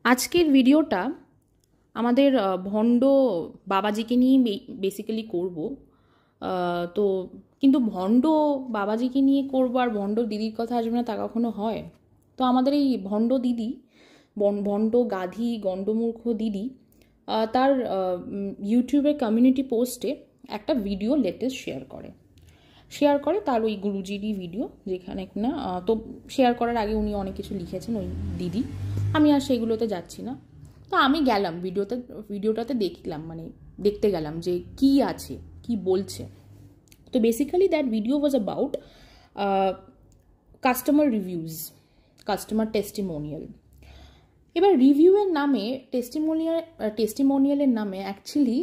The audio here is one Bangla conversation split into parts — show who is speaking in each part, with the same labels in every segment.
Speaker 1: আজকের ভিডিওটা আমাদের ভণ্ড বাবাজিকে নিয়ে বেসিক্যালি করব। তো কিন্তু ভণ্ড বাবাজিকে নিয়ে করব আর ভণ্ড দিদির কথা আসবে না তা কখনো হয়? তো আমাদের এই ভণ্ড দিদি, ভণ্ড গাধি গণ্ডমূর্খ দিদি, তার ইউটিউবের কমিউনিটি পোস্টে একটা ভিডিও লেটেস্ট শেয়ার করে তার ওই গুরুজিরই ভিডিও, যেখানে কিনা তো শেয়ার করার আগে উনি অনেক কিছু লিখেছেন ওই দিদি। আমি আর সেগুলোতে যাচ্ছি না। তো আমি গেলাম ভিডিওটাতে দেখলাম, মানে দেখতে গেলাম যে কি আছে, কি বলছে। তো basically that video was about customer reviews, customer testimonial. এবার রিভিউয়ের নামে, টেস্টিমোনিয়ালের নামে অ্যাকচুয়ালি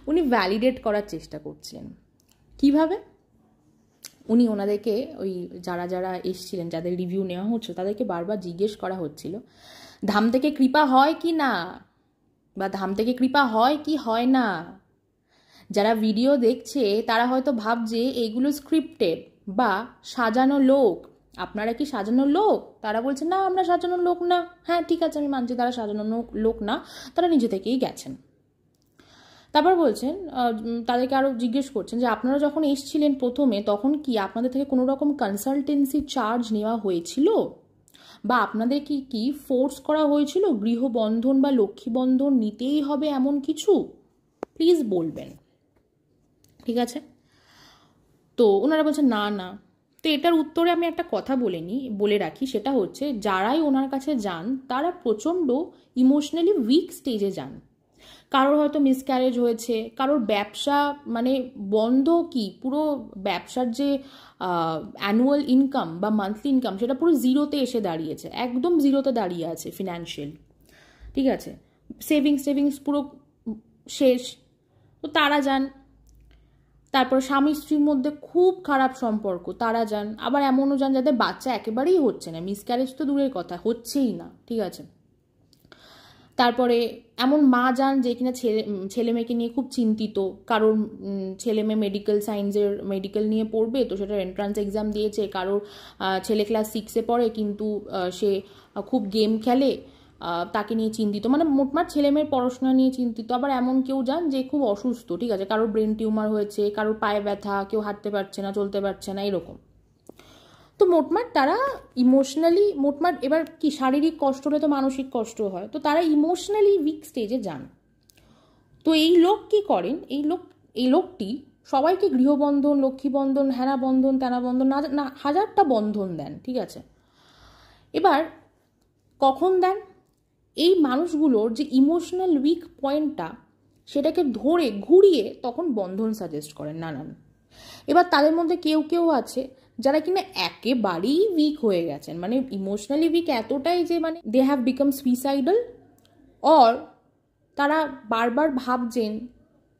Speaker 1: উনি ভ্যালিডেট করার চেষ্টা করছিলেন। কিভাবে? উনি ওনাদেরকে, ওই যারা যারা এসছিলেন, যাদের রিভিউ নেওয়া হচ্ছিল, তাদেরকে বারবার জিজ্ঞেস করা হচ্ছিল ধাম থেকে কৃপা হয় কি না, বা ধাম থেকে কৃপা হয় কি হয় না। যারা ভিডিও দেখছে তারা হয়তো ভাবছে এইগুলো স্ক্রিপ্টেড বা সাজানো লোক। আপনারা কি সাজানো লোক? তারা বলছে না, আমরা সাজানো লোক না। হ্যাঁ, ঠিক আছে, আমি মানছি তারা সাজানো লোক না, তারা নিজে থেকেই গেছেন। তারপর বলছেন, তাদেরকে আরও জিজ্ঞেস করছেন যে আপনারা যখন এসছিলেন প্রথমে, তখন কি আপনাদের থেকে কোনো রকম কনসালটেন্সি চার্জ নেওয়া হয়েছিল, বা আপনাদের কি ফোর্স করা হয়েছিল গৃহবন্ধন বা লক্ষ্মীবন্ধন নিতেই হবে এমন কিছু? প্লিজ বলবেন। ঠিক আছে? তো ওনারা বলছেন না না। তো এটার উত্তরে আমি একটা কথা বলে রাখি, সেটা হচ্ছে যারাই ওনার কাছে যান তারা প্রচণ্ড ইমোশনালি উইক স্টেজে যান। কারোর হয়তো মিসক্যারেজ হয়েছে, কারোর ব্যবসা মানে বন্ধ, কি পুরো ব্যবসার যে অ্যানুয়াল ইনকাম বা মান্থলি ইনকাম সেটা পুরো জিরোতে এসে দাঁড়িয়েছে, একদম জিরোতে দাঁড়িয়ে আছে ফিনান্সিয়াল। ঠিক আছে? সেভিংস পুরো শেষ। তো তারা যান। তারপর স্বামী স্ত্রীর মধ্যে খুব খারাপ সম্পর্ক, তারা যান। আবার এমনও যান যাদের বাচ্চা একেবারেই হচ্ছে না, মিসক্যারেজ তো দূরের কথা, হচ্ছেই না। ঠিক আছে? তারপরে এমন মা যান যে কিনা ছেলে মেয়েকে নিয়ে খুব চিন্তিত। কারোর ছেলে মেয়ে মেডিকেল নিয়ে পড়বে, তো সেটার এন্ট্রান্স এক্সাম দিয়েছে। কারোর ছেলে ক্লাস 6-এ পড়ে, কিন্তু সে খুব গেম খেলে, তাকে নিয়ে চিন্তিত। মানে মোটমাট ছেলে মেয়ের পড়াশোনা নিয়ে চিন্তিত। আবার এমন কেউ যান যে খুব অসুস্থ, ঠিক আছে, কারোর ব্রেন টিউমার হয়েছে, কারোর পায়ে ব্যথা, কেউ হাঁটতে পারছে না, চলতে পারছে না, এরকম। তো মোটমাট তারা ইমোশনালি, মোটমাট এবার কি শারীরিক কষ্ট হলে তো মানসিক কষ্ট হয়, তো তারা ইমোশনালি উইক স্টেজে যান। তো এই লোক কি করেন, এই লোকটি সবাইকে গৃহবন্ধন, লক্ষ্মীবন্ধন, হ্যানা বন্ধন, ত্যানা বন্ধন, না হাজারটা বন্ধন দেন। ঠিক আছে? এবার কখন দেন? এই মানুষগুলোর যে ইমোশনাল উইক পয়েন্টটা, সেটাকে ধরে ঘুরিয়ে তখন বন্ধন সাজেস্ট করেন নানান। এবার তাদের মধ্যে কেউ আছে যারা কিনা একেবারেই উইক হয়ে গেছেন, মানে ইমোশনালি উইক এতটাই যে মানে they have become suicidal, or তারা বারবার ভাবছেন,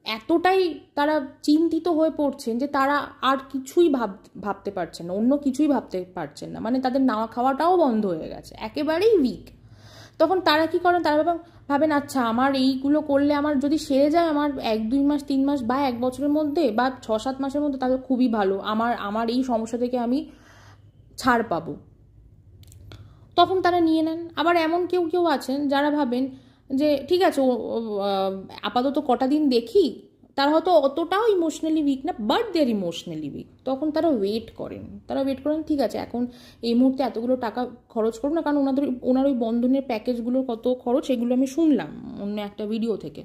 Speaker 1: এতটাই তারা চিন্তিত হয়ে পড়ছেন যে তারা আর কিছুই ভাবতে পারছেন না, অন্য কিছুই ভাবতে পারছেন না, মানে তাদের নাওয়া খাওয়াটাও বন্ধ হয়ে গেছে, একেবারেই উইক। তখন তারা কি করেন? তারা ভাবেন আচ্ছা, আমার এইগুলো করলে আমার যদি সেরে যায়, আমার 1-2 মাস 3 মাস বা 1 বছরের মধ্যে বা 6-7 মাসের মধ্যে, তাহলে খুবই ভালো, আমার এই সমস্যা থেকে আমি ছাড় পাবো। তখন তারা নিয়ে নেন। আবার এমন কেউ আছেন যারা ভাবেন যে ঠিক আছে, আপাতত কটা দিন দেখি, তারা হয়তো অতটাও ইমোশনালি উইক না, but they are emotionally weak. তখন তারা ওয়েট করেন, ঠিক আছে, এখন এই মুহূর্তে এতগুলো টাকা খরচ করুন না, কারণ ওনার ওই বন্ধনের প্যাকেজগুলোর কত খরচ, এগুলো আমি শুনলাম অন্য একটা ভিডিও থেকে।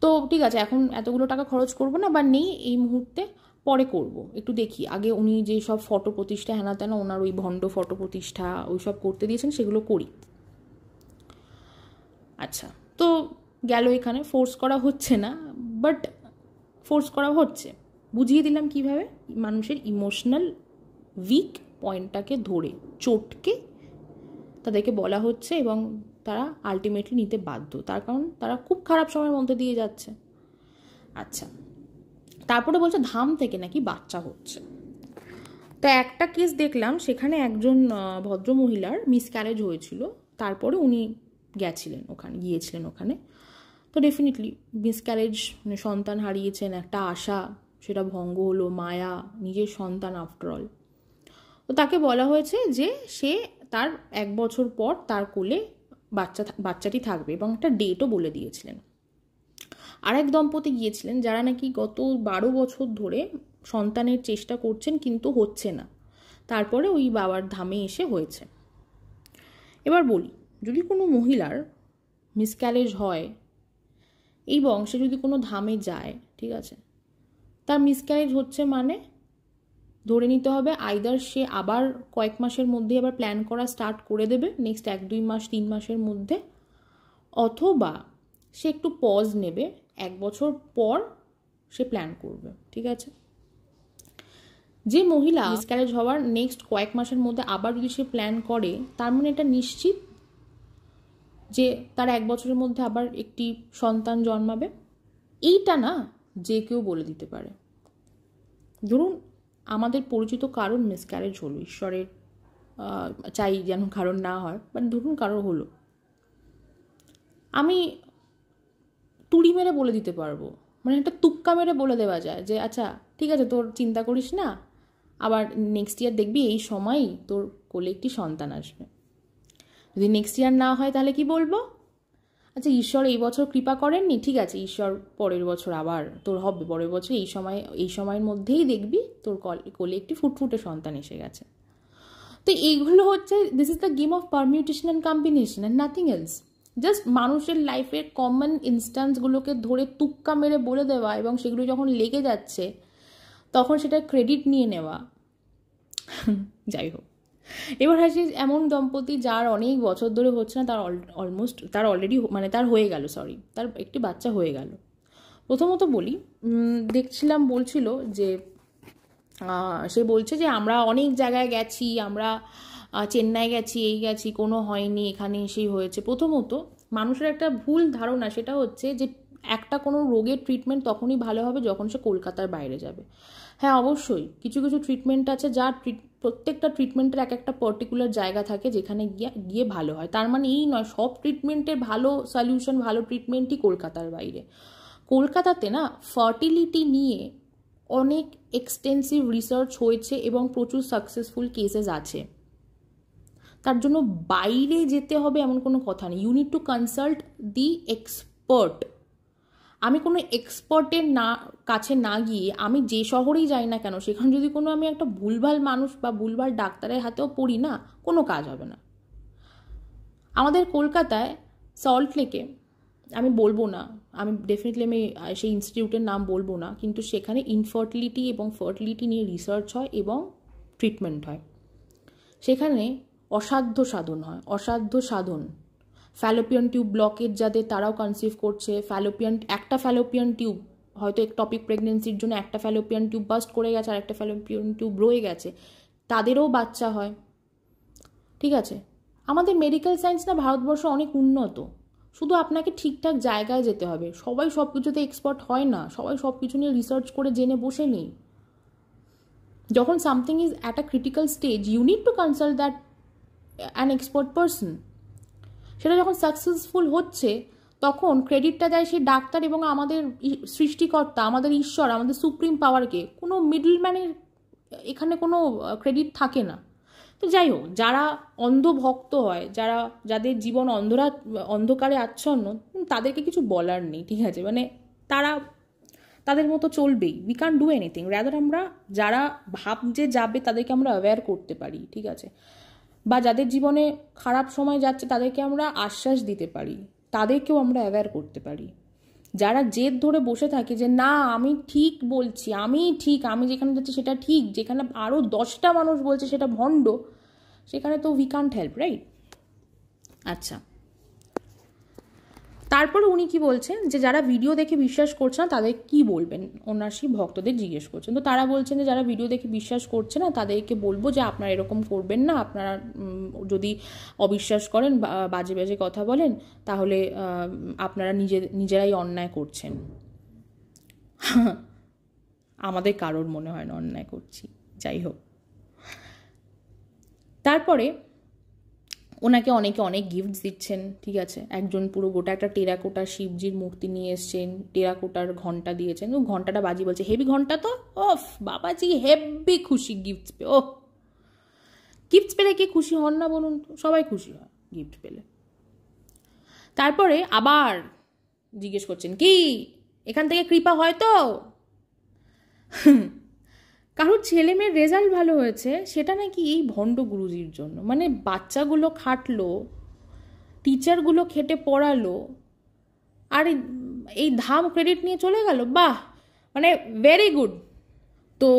Speaker 1: তো ঠিক আছে, এখন এতগুলো টাকা খরচ করবো না, বা নেই এই মুহূর্তে, পরে করব, একটু দেখি আগে উনি যে সব ফটো প্রতিষ্ঠা হেনা তেনা, ওনার ওই ভণ্ড ফটো প্রতিষ্ঠা ওই সব করতে দিয়েছেন, সেগুলো করি। আচ্ছা, তো গেল, এখানে ফোর্স করা হচ্ছে না, বাট ফোর্স করা হচ্ছে। বুঝিয়ে দিলাম কিভাবে মানুষের ইমোশনাল উইক পয়েন্টটাকে ধরে চটকে তাদেরকে বলা হচ্ছে, এবং তারা আলটিমেটলি নিতে বাধ্য, তার কারণ তারা খুব খারাপ সময়ের মধ্যে দিয়ে যাচ্ছে। আচ্ছা, তারপরে বলছে ধাম থেকে নাকি বাচ্চা হচ্ছে। তো একটা কেস দেখলাম, সেখানে একজন ভদ্রমহিলার মিসক্যারেজ হয়েছিল, তারপরে উনি গিয়েছিলেন ওখানে। তো ডেফিনেটলি মিসক্যারেজ, মানে সন্তান হারিয়েছেন, একটা আশা সেটা ভঙ্গ হলো, মায়া, নিজের সন্তান আফটার অল। তো তাকে বলা হয়েছে যে সে তার 1 বছর পর তার কোলে বাচ্চাটি থাকবে এবং একটা ডেটও বলে দিয়েছিলেন। আর এক দম্পতি গিয়েছিলেন যারা নাকি গত 12 বছর ধরে সন্তানের চেষ্টা করছেন কিন্তু হচ্ছে না, তারপরে ওই বাবার ধামে এসে হয়েছে। এবার বলি, যদি কোনো মহিলার মিসক্যারেজ হয় এবং সে যদি কোনো ধামে যায়, ঠিক আছে, তার মিসক্যারেজ হচ্ছে মানে ধরে নিতে হবে আইদার সে আবার কয়েক মাসের মধ্যে আবার প্ল্যান করা স্টার্ট করে দেবে, নেক্সট 1-2 মাস 3 মাসের মধ্যে, অথবা সে একটু পজ নেবে, 1 বছর পর সে প্ল্যান করবে, ঠিক আছে। যে মহিলা মিসক্যারেজ হওয়ার নেক্সট কয়েক মাসের মধ্যে আবার যদি সে প্ল্যান করে, তার মানে এটা নিশ্চিত যে তার 1 বছরের মধ্যে আবার একটি সন্তান জন্মাবে। এইটা না যে কেউ বলে দিতে পারে। ধরুন আমাদের পরিচিত কারণ মিসক্যারেজ হলো, ঈশ্বরের চাই যেন কারণ না হয়, বাট ধরুন কারোর হলো, আমি তুড়ি মেরে বলে দিতে পারবো, মানে একটা তুক্কা মেরে বলে দেওয়া যায় যে আচ্ছা ঠিক আছে, তোর চিন্তা করিস না, আবার নেক্সট ইয়ার দেখবি এই সময়ই তোর কোলে একটি সন্তান আসবে। যদি নেক্সট ইয়ার না হয় তাহলে কি বলবো, আচ্ছা ঈশ্বর এই বছর কৃপা করেননি, ঠিক আছে ঈশ্বর পরের বছর আবার তোর হবে, পরের বছর এই সময়ের মধ্যেই দেখবি তোর কোলে একটি ফুটফুটে সন্তান এসে গেছে। তো এইগুলো হচ্ছে this is the game of permutation and combination and nothing else. Just মানুষের লাইফের কমন ইনস্ট্যান্সগুলোকে ধরে তুক্কা মেরে বলে দেওয়া এবং সেগুলো যখন লেগে যাচ্ছে তখন সেটা ক্রেডিট নিয়ে নেওয়া। যাই হোক, এবার আসি এমন দম্পতি যার অনেক বছর ধরে হচ্ছে না, তার অলরেডি মানে তার হয়ে গেল, তার একটি বাচ্চা হয়ে গেল। প্রথমত বলি, দেখছিলাম বলছিল যে সে বলছে যে আমরা অনেক জায়গায় গেছি, আমরা চেন্নাই গেছি, এই গেছি, কোনো হয়নি, এখানে এসেই হয়েছে। প্রথমত মানুষের একটা ভুল ধারণা, সেটা হচ্ছে যে একটা কোনো রোগের ট্রিটমেন্ট তখনই ভালো হবে যখন সে কলকাতার বাইরে যাবে। হ্যাঁ অবশ্যই কিছু কিছু ট্রিটমেন্ট আছে যার প্রত্যেকটা ট্রিটমেন্টের একটা পার্টিকুলার জায়গা থাকে যেখানে গিয়ে ভালো হয়। তার মানে এই নয় সব ট্রিটমেন্টের ভালো সলিউশন, ভালো ট্রিটমেন্টই কলকাতার বাইরে। কলকাতাতে না ফার্টিলিটি নিয়ে অনেক এক্সটেন্সিভ রিসার্চ হয়েছে এবং প্রচুর সাকসেসফুল কেসেস আছে। তার জন্য বাইরে যেতে হবে এমন কোনো কথা নেই। You need to consult the expert. আমি কোনো এক্সপার্টের কাছে না গিয়ে আমি যে শহরেই যাই না কেন, সেখানে যদি কোনো আমি একটা ভুলভাল মানুষ বা ভুলভাল ডাক্তারের হাতেও পড়ি না, কোনো কাজ হবে না। আমাদের কলকাতায় সল্ট লেকে, আমি বলবো না, আমি ডেফিনেটলি আমি সেই ইনস্টিটিউটের নাম বলবো না, কিন্তু সেখানে ইনফার্টিলিটি এবং ফার্টিলিটি নিয়ে রিসার্চ হয় এবং ট্রিটমেন্ট হয়। সেখানে অসাধ্য সাধন। ফ্যালোপিয়ান টিউব ব্লকেজ যাদের, তারাও কনসিভ করছে। একটা ফ্যালোপিয়ান টিউব হয়তো টপিক প্রেগনেন্সির জন্য একটা ফ্যালোপিয়ান টিউব বাস্ট করে গেছে আর একটা ফ্যালোপিয়ান টিউব রয়ে গেছে, তাদেরও বাচ্চা হয়। ঠিক আছে, আমাদের মেডিকেল সায়েন্স না ভারতবর্ষ অনেক উন্নত, শুধু আপনাকে ঠিকঠাক জায়গায় যেতে হবে। সবাই সব কিছুতে এক্সপার্ট হয় না, সবাই সব কিছু নিয়ে রিসার্চ করে জেনে বসে নেই। যখন something is at a critical stage, you need to consult that an expert person. সেটা যখন সাকসেসফুল হচ্ছে তখন ক্রেডিটটা দেয় সেই ডাক্তার এবং আমাদের সৃষ্টিকর্তা, আমাদের ঈশ্বর, আমাদের সুপ্রিম পাওয়ারকে। কোনো মিডলম্যানের এখানে কোনো ক্রেডিট থাকে না। তো যাই হোক, যারা অন্ধভক্ত হয়, যাদের জীবন অন্ধকারে আচ্ছন্ন, তাদেরকে কিছু বলার নেই, ঠিক আছে, মানে তাদের মতো চলবেই। We can do anything. Rather আমরা যারা ভাবছে যাবে তাদেরকে আমরা অ্যাওয়্যার করতে পারি, ঠিক আছে, বা যাদের জীবনে খারাপ সময় যাচ্ছে তাদেরকে আমরা আশ্বাস দিতে পারি, তাদেরকেও আমরা অ্যাওয়্যার করতে পারি। যারা জেদ ধরে বসে থাকে যে না আমি ঠিক বলছি, আমি যেখানে যাচ্ছি সেটা ঠিক, যেখানে আরও 10টা মানুষ বলছে সেটা ভণ্ড, সেখানে তো উই কান্ট হেল্প, রাইট? আচ্ছা, তারপরে উনি কি বলছেন যে যারা ভিডিও দেখে বিশ্বাস করছে না তাদের কি বলবেন, ওনার সেই ভক্তদের জিজ্ঞেস করছেন। তো তারা বলছেন যে যারা ভিডিও দেখে বিশ্বাস করছে না তাদেরকে বলবো যে আপনারা এরকম করবেন না। আপনারা যদি অবিশ্বাস করেন, বাজে বাজে কথা বলেন, তাহলে আপনারা নিজেরাই অন্যায় করছেন। আমাদের কারোর মনে হয় না অন্যায় করছি। যাই হোক, তারপরে ওনাকে অনেকে অনেক গিফটস দিচ্ছেন, ঠিক আছে। একজন পুরো গোটা একটা টেরাকোটার শিবজির মূর্তি নিয়ে এসছেন, টেরাকোটার ঘন্টা দিয়েছেন। ও ঘন্টাটা বাজি বলছে হেভি ঘন্টা তো, ওফ বাবাজি হেভি খুশি গিফটস পেয়ে। ও গিফটস পেলে কে খুশি হন না বলুন তো? সবাই খুশি হয় গিফট পেলে। তারপরে আবার জিজ্ঞেস করছেন কি এখান থেকে কৃপা হয় তো? কারোর ছেলে মেয়ের রেজাল্ট ভালো হয়েছে সেটা নাকি এই ভণ্ড গুরুজির জন্য। মানে বাচ্চাগুলো খাটলো, টিচারগুলো খেটে পড়ালো, আর এই ধাম ক্রেডিট নিয়ে চলে গেল। বাহ, মানে ভেরি গুড। তো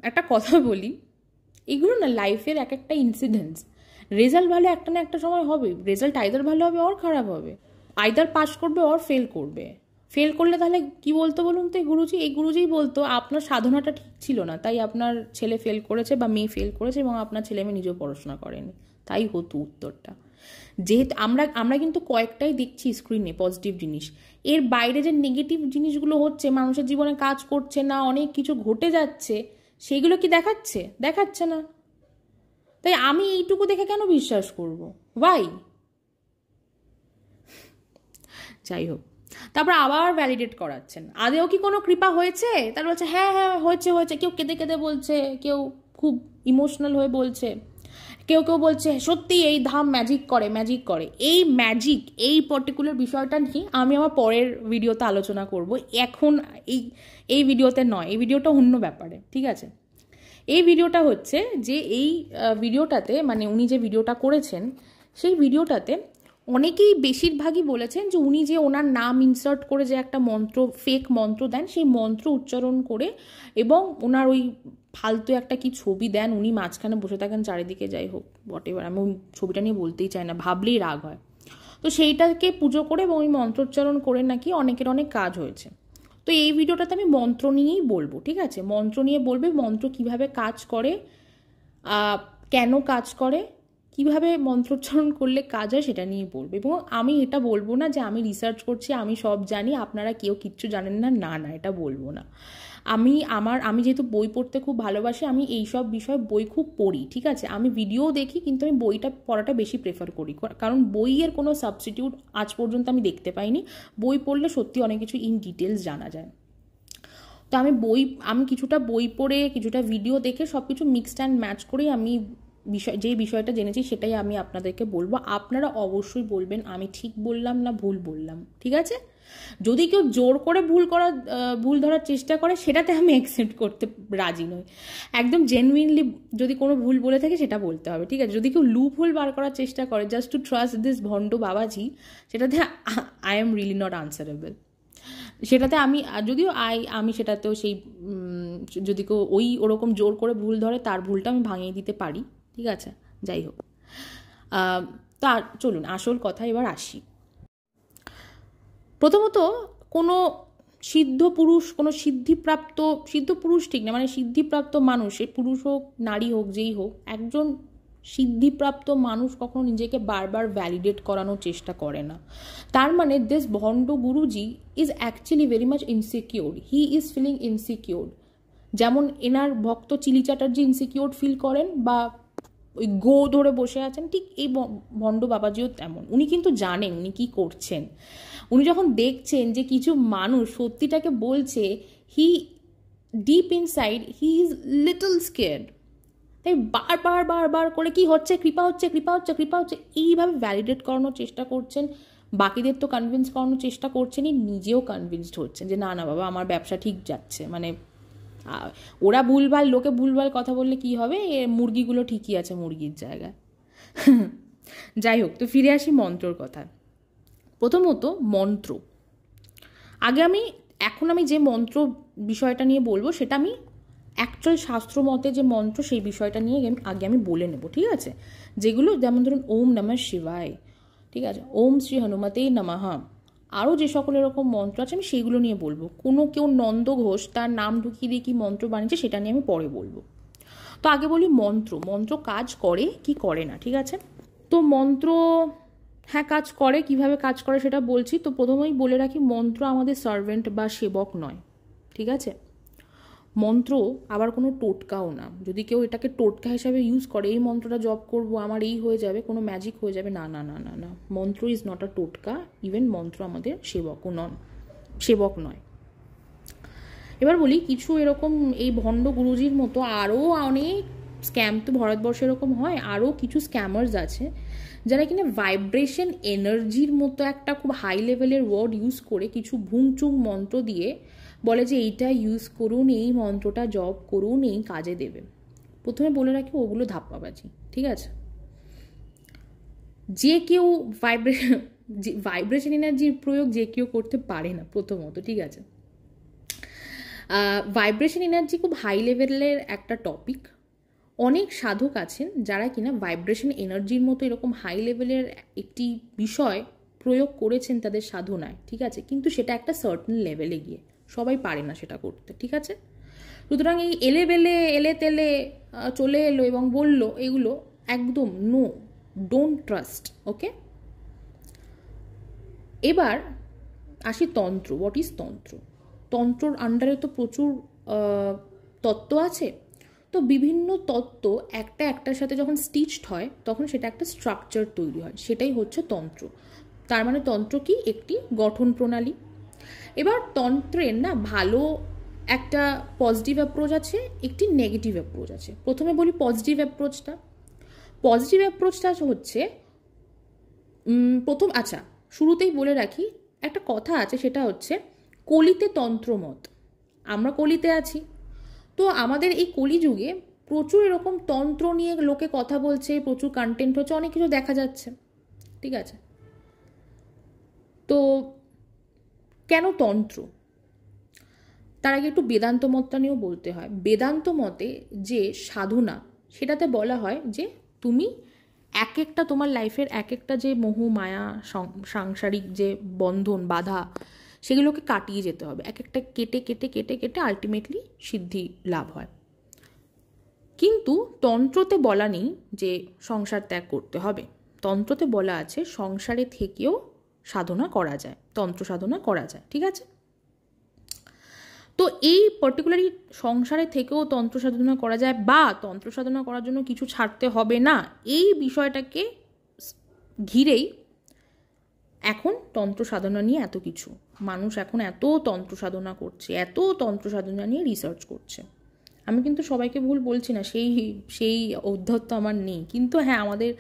Speaker 1: একটা কথা বলি, এগুলো না লাইফের এক একটা ইনসিডেন্টস। রেজাল্ট ভালো একটা না একটা সময় হবে, রেজাল্ট আইদার ভালো হবে ওর খারাপ হবে, আইদার পাস করবে ওর ফেল করবে। ফেল করলে তাহলে কি বলতো বলুন তো এই গুরুজিই বলতো আপনার সাধনাটা ঠিক ছিল না, তাই আপনার ছেলে ফেল করেছে বা মেয়ে ফেল করেছে, এবং আপনার ছেলে মেয়ে নিজেও পড়াশোনা করেনি, তাই হতো উত্তরটা। যেহেতু আমরা কিন্তু কয়েকটাই দেখছি স্ক্রিনে পজিটিভ জিনিস, এর বাইরে যে নেগেটিভ জিনিসগুলো হচ্ছে, মানুষের জীবনে কাজ করছে না, অনেক কিছু ঘটে যাচ্ছে, সেগুলো কি দেখাচ্ছে না। তাই আমি এইটুকু দেখে কেন বিশ্বাস করব? ভাই যাই হোক, তারপর আবার ভ্যালিডেট করাচ্ছেন আদেও কি কোনো কৃপা হয়েছে? তার বলছে হ্যাঁ হয়েছে। কেউ কেঁদে কেঁদে বলছে, কেউ খুব ইমোশনাল হয়ে বলছে, কেউ বলছে সত্যি এই ধাম ম্যাজিক করে। এই ম্যাজিক, এই পার্টিকুলার বিষয়টা নিয়ে আমি আমার পরের ভিডিওতে আলোচনা করব, এখন এই ভিডিওতে নয়। এই ভিডিওটা অন্য ব্যাপারে, ঠিক আছে? এই ভিডিওটা হচ্ছে যে এই ভিডিওটাতে, মানে উনি যে ভিডিওটা করেছেন সেই ভিডিওটাতে অনেকেই বেশিরভাগই বলেছেন যে উনি যে ওনার নাম ইনসার্ট করে যে একটা ফেক মন্ত্র দেন, সেই মন্ত্র উচ্চারণ করে, এবং ওনার ওই ফালতু একটা কি ছবি দেন, উনি মাঝখানে বসে থাকেন চারিদিকে, যাই হোক হোয়াটএভার, আমি ওই ছবিটা নিয়ে বলতেই চাই না, ভাবলেই রাগ হয়। তো সেইটাকে পুজো করে এবং ওই মন্ত্রোচ্চারণ করে নাকি অনেকের অনেক কাজ হয়েছে। তো এই ভিডিওটাতে আমি মন্ত্র নিয়েই বলবো, ঠিক আছে? মন্ত্র নিয়ে বলবে, মন্ত্র কিভাবে কাজ করে, কেন কাজ করে, কিভাবে মন্ত্রোচ্চারণ করলে কাজ হয় সেটা নিয়ে বলবো। এবং আমি এটা বলবো না যে আমি রিসার্চ করছি, আমি সব জানি, আপনারা কেউ কিচ্ছু জানেন না, এটা বলবো না। আমি যেহেতু বই পড়তে খুব ভালোবাসি, আমি এইসব বিষয়ে বই খুব পড়ি, ঠিক আছে? আমি ভিডিও দেখি, কিন্তু আমি বইটা পড়াটা বেশি প্রেফার করি, কারণ বইয়ের কোনো সাবস্টিটিউট আজ পর্যন্ত আমি দেখতে পাইনি। বই পড়লে সত্যি অনেক কিছু ইন ডিটেলস জানা যায়। তো আমি কিছুটা বই পড়ে, কিছুটা ভিডিও দেখে সব কিছু মিক্সড অ্যান্ড ম্যাচ করেই আমি যেই বিষয়টা জেনেছি সেটাই আমি আপনাদেরকে বলবো। আপনারা অবশ্যই বলবেন আমি ঠিক বললাম না ভুল বললাম, ঠিক আছে? যদি কেউ জোর করে ভুল ধরার চেষ্টা করে, সেটাতে আমি অ্যাকসেপ্ট করতে রাজি নই। একদম জেনুইনলি যদি কোনো ভুল বলে থাকে সেটা বলতে হবে, ঠিক আছে? যদি কেউ লুপ হোল বার করার চেষ্টা করে জাস্ট টু ট্রাস্ট দিস ভণ্ড বাবাজি, সেটাতে I am really not answerable. সেটাতে আমি সেটাতেও সেই যদি কেউ ওরকম জোর করে ভুল ধরে, তার ভুলটা আমি ভাঙিয়ে দিতে পারি, ঠিক আছে? যাই হোক, তা চলুন আসল কথা এবার আসি। প্রথমত, কোনো সিদ্ধ পুরুষ ঠিক না, মানে সিদ্ধিপ্রাপ্ত মানুষ, সে পুরুষ হোক নারী হোক যেই হোক, একজন সিদ্ধিপ্রাপ্ত মানুষ কখনো নিজেকে বারবার ভ্যালিডেট করানোর চেষ্টা করে না। তার মানে দিস ভণ্ড guruji is actually very much insecure, he is feeling insecure. যেমন এনার ভক্ত চিলি চ্যাটার্জি ইনসিকিউর ফিল করেন, বা ওই গো ধরে বসে আছেন, ঠিক এই ভণ্ড বাবাজিও তেমন। উনি কিন্তু জানেন উনি কি করছেন। উনি যখন দেখছেন যে কিছু মানুষ সত্যিটাকে বলছে, he deep inside he is little scared, তাই বারবার করে কি হচ্ছে, কৃপা হচ্ছে এইভাবে ভ্যালিডেট করানোর চেষ্টা করছেন। বাকিদের তো কনভিন্স করানোর চেষ্টা করছেনই, নিজেও কনভিন্সড হচ্ছেন যে না বাবা আমার ব্যবসা ঠিক যাচ্ছে। মানে ওরা লোকে ভুলভাল কথা বললে কি হবে, মুরগিগুলো ঠিকই আছে মুরগির জায়গায়। যাই হোক, তো ফিরে আসি মন্ত্রর কথা। প্রথমত মন্ত্র, এখন আমি যে মন্ত্র বিষয়টা নিয়ে বলবো সেটা আমি অ্যাকচুয়াল শাস্ত্র মতে যে মন্ত্র সেই বিষয়টা নিয়ে আগে আমি বলে নেব, ঠিক আছে? যেগুলো যেমন ধরুন ওম নমঃ শিবায়, ঠিক আছে, ওম শ্রী হনুমতে নমঃ, আরও যে সকল এরকম মন্ত্র আছে আমি সেইগুলো নিয়ে বলবো। কেউ নন্দ ঘোষ তার নাম ঢুকিয়ে দিয়ে কি মন্ত্র বানিয়েছে সেটা নিয়ে আমি পরে বলবো। তো আগে বলি মন্ত্র কাজ করে কি করে না, ঠিক আছে? তো মন্ত্র হ্যাঁ কাজ করে, কিভাবে কাজ করে সেটা বলছি। তো প্রথমেই বলে রাখি, মন্ত্র আমাদের সার্ভেন্ট বা সেবক নয়, ঠিক আছে? মন্ত্র আবার কোনো টোটকাও না। যদি কেউ এটাকে টোটকা হিসাবে ইউজ করে, এই মন্ত্রটা জপ করবো আমার এই হয়ে যাবে, কোনো ম্যাজিক হয়ে যাবে, না। মন্ত্র ইজ নট আ টোটকা, ইভেন মন্ত্র আমাদের সেবক নয়। এবার বলি কিছু এরকম এই ভণ্ড গুরুজির মতো আরও অনেক স্ক্যাম তো ভারতবর্ষে এরকম হয়, আরও কিছু স্ক্যামার্স আছে যারা কিনা ভাইব্রেশন এনার্জির মতো একটা খুব হাই লেভেলের ওয়ার্ড ইউজ করে কিছু ভুংচুং মন্ত্র দিয়ে বলে যে এইটা ইউজ করুন, এই মন্ত্রটা জপ করুন, এই কাজে দেবে। প্রথমে বলে রাখি ওগুলো ধাপ্পাবাজি, ঠিক আছে? যে কেউ ভাইব্রেশন এনার্জির প্রয়োগ যে কেউ করতে পারে না প্রথমত, ঠিক আছে? ভাইব্রেশন এনার্জি খুব হাই লেভেলের একটা টপিক। অনেক সাধক আছেন যারা কিনা ভাইব্রেশন এনার্জির মতো এরকম হাই লেভেলের একটি বিষয় প্রয়োগ করেছেন তাদের সাধনায়, ঠিক আছে? কিন্তু সেটা একটা সার্টেন লেভেলে গিয়ে, সবাই পারে না সেটা করতে, ঠিক আছে? সুতরাং এই এলে তেলে চলে এলো এবং বলল, এগুলো একদম নো, ডোন্ট ট্রাস্ট, ওকে? এবার আসি তন্ত্র। হোয়াট ইজ তন্ত্র? তন্ত্রর আন্ডারে তো প্রচুর তত্ত্ব আছে। তো বিভিন্ন তত্ত্ব একটার সাথে যখন স্টিচড হয় তখন সেটা একটা স্ট্রাকচার তৈরি হয়, সেটাই হচ্ছে তন্ত্র। তার মানে তন্ত্র কি? একটি গঠন প্রণালী। এবার তন্ত্রের না ভালো একটা পজিটিভ অ্যাপ্রোচ আছে, একটি নেগেটিভ অ্যাপ্রোচ আছে। প্রথমে বলি পজিটিভ অ্যাপ্রোচটা। পজিটিভ অ্যাপ্রোচটা হচ্ছে শুরুতেই বলে রাখি একটা কথা আছে, সেটা হচ্ছে কলিতে তন্ত্রমত। আমরা কলিতে আছি, তো আমাদের এই কলিযুগে প্রচুর এরকম তন্ত্র নিয়ে লোকে কথা বলছে, প্রচুর কন্টেন্ট হচ্ছে, অনেক কিছু দেখা যাচ্ছে, ঠিক আছে? তো কেন তন্ত্র? তার আগে একটু বেদান্ত মতটা নিয়েও বলতে হয়। বেদান্ত মতে যে সাধনা, সেটাতে বলা হয় যে তুমি এক একটা তোমার লাইফের এক একটা যে মোহ মায়া সাংসারিক যে বন্ধন বাধা, সেগুলোকে কাটিয়ে যেতে হবে। এক একটা কেটে কেটে কেটে কেটে আলটিমেটলি সিদ্ধি লাভ হয়। কিন্তু তন্ত্রতে বলা নেই যে সংসার ত্যাগ করতে হবে। তন্ত্রতে বলা আছে সংসারে থেকেও সাধনা করা যায়, তন্ত্র সাধনা করা যায়, ঠিক আছে? তো এই পার্টিকুলারলি সংসারে থেকেও তন্ত্র সাধনা করা যায় বা তন্ত্র সাধনা করার জন্য কিছু ছাড়তে হবে না, এই বিষয়টাকে ঘিরেই এখন তন্ত্র সাধনা নিয়ে এত কিছু মানুষ এখন এত তন্ত্র সাধনা করছে, এত তন্ত্র সাধনা নিয়ে রিসার্চ করছে। আমি কিন্তু সবাইকে ভুল বলছি না, সেই ঔদ্ধত্য আমার নেই, কিন্তু হ্যাঁ আমাদের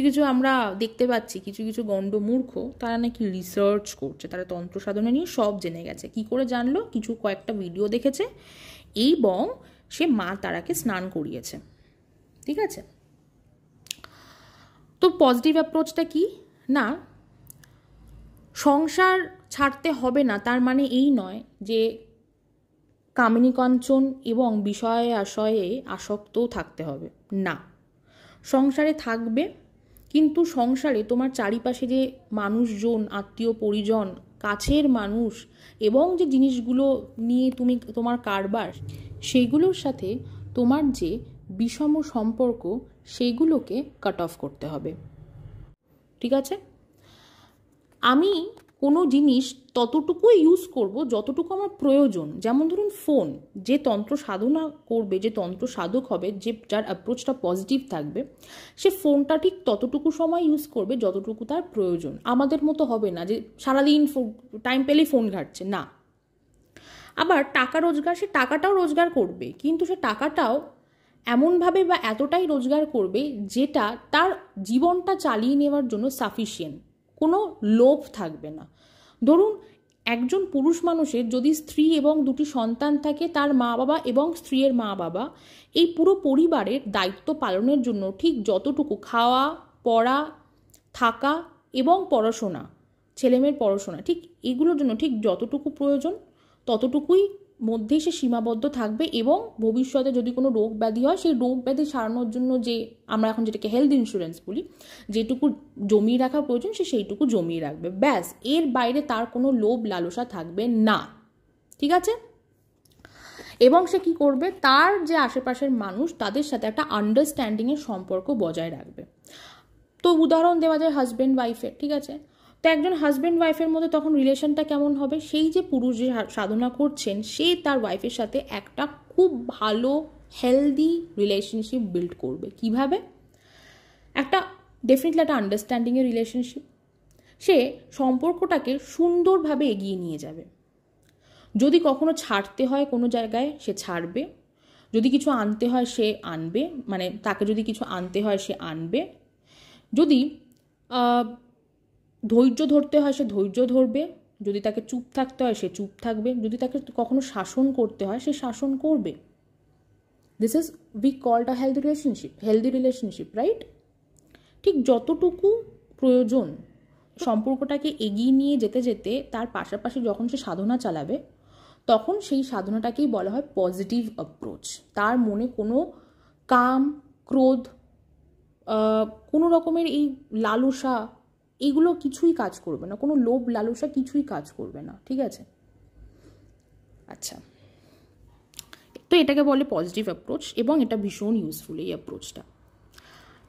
Speaker 1: কিছু আমরা দেখতে পাচ্ছি কিছু গণ্ড মূর্খ তারা নাকি রিসার্চ করছে, তারা তন্ত্র সাধনা নিয়ে সব জেনে গেছে। কি করে জানলো? কয়েকটা ভিডিও দেখেছে এবং সে মা তারাকে স্নান করিয়েছে, ঠিক আছে? তো পজিটিভ অ্যাপ্রোচটা কি না, সংসার ছাড়তে হবে না তার মানে এই নয় যে কামিনী কাঞ্চন এবং বিষয়ে আশয়ে আসক্তও থাকতে হবে না। সংসারে থাকবে, কিন্তু সংসারে তোমার চারিপাশে যে মানুষজন, আত্মীয় পরিজন, কাছের মানুষ এবং যে জিনিসগুলো নিয়ে তোমার কারবার, সেইগুলোর সাথে তোমার যে বিষম সম্পর্ক, সেইগুলোকে কাট অফ করতে হবে, ঠিক আছে? আমি কোনো জিনিস ততটুকুই ইউজ করব যতটুকু আমার প্রয়োজন। যেমন ধরুন ফোন, যে তন্ত্র সাধনা করবে, যে তন্ত্র সাধক হবে, যার অ্যাপ্রোচটা পজিটিভ থাকবে, সে ফোনটা ঠিক ততটুকু সময় ইউজ করবে যতটুকু তার প্রয়োজন। আমাদের মতো হবে না যে সারাদিন টাইম পেলেই ফোন ঘাটছে, না। আবার টাকা রোজগার, সে টাকাটাও রোজগার করবে, কিন্তু সে টাকাটাও এমনভাবে বা এতটাই রোজগার করবে যেটা তার জীবনটা চালিয়ে নেওয়ার জন্য সাফিসিয়েন্ট, কোনো লোভ থাকবে না। ধরুন একজন পুরুষ মানুষের যদি স্ত্রী এবং দুটি সন্তান থাকে, তার মা বাবা এবং স্ত্রীর মা বাবা, এই পুরো পরিবারের দায়িত্ব পালনের জন্য ঠিক যতটুকু খাওয়া, পড়া, থাকা এবং পড়াশোনা, ছেলেমেয়ের পড়াশোনা, ঠিক এগুলোর জন্য ঠিক যতটুকু প্রয়োজন ততটুকুই মধ্যেই সে সীমাবদ্ধ থাকবে। এবং ভবিষ্যতে যদি কোনো রোগ ব্যাধি হয়, সেই রোগ ব্যাধি সারানোর জন্য যে আমরা এখন যেটাকে হেলথ ইন্স্যুরেন্স বলি, যেটুকু জমিয়ে রাখা প্রয়োজন সে সেইটুকু জমিয়ে রাখবে, ব্যাস। এর বাইরে তার কোনো লোভ লালসা থাকবে না, ঠিক আছে? এবং সে কি করবে, তার যে আশেপাশের মানুষ তাদের সাথে একটা আন্ডারস্ট্যান্ডিংয়ের সম্পর্ক বজায় রাখবে। তো উদাহরণ দেওয়া যায় হাজব্যান্ড ওয়াইফের, ঠিক আছে? তো একজন হাজব্যান্ড ওয়াইফের মধ্যে তখন রিলেশনটা কেমন হবে? সেই যে পুরুষ যে সাধনা করছেন, সে তার ওয়াইফের সাথে একটা খুব ভালো হেলদি রিলেশনশিপ বিল্ড করবে। কিভাবে? একটা ডেফিনেটলি একটা আন্ডারস্ট্যান্ডিংয়ের রিলেশনশিপ। সে সম্পর্কটাকে সুন্দরভাবে এগিয়ে নিয়ে যাবে। যদি কখনো ছাড়তে হয় কোনো জায়গায়, সে ছাড়বে। যদি কিছু আনতে হয় সে আনবে, মানে তাকে যদি কিছু আনতে হয় সে আনবে, যদি ধৈর্য ধরতে হয় সে ধৈর্য ধরবে, যদি তাকে চুপ থাকতে হয় সে চুপ থাকবে, যদি তাকে কখনো শাসন করতে হয় সে শাসন করবে। This is we called a healthy relationship, right? ঠিক যতটুকু প্রয়োজন সম্পর্কটাকে এগিয়ে নিয়ে যেতে যেতে তার পাশাপাশি যখন সে সাধনা চালাবে, তখন সেই সাধনাটাকেই বলা হয় পজিটিভ অ্যাপ্রোচ। তার মনে কোনো কাম, ক্রোধ, কোনো রকমের এই লালসা, এগুলো কিছুই কাজ করবে না, কোনো লোভ লালসা কিছুই কাজ করবে না, ঠিক আছে? আচ্ছা, তো এটাকে বলে পজিটিভ অ্যাপ্রোচ এবং এটা ভীষণ ইউজফুল এই অ্যাপ্রোচটা।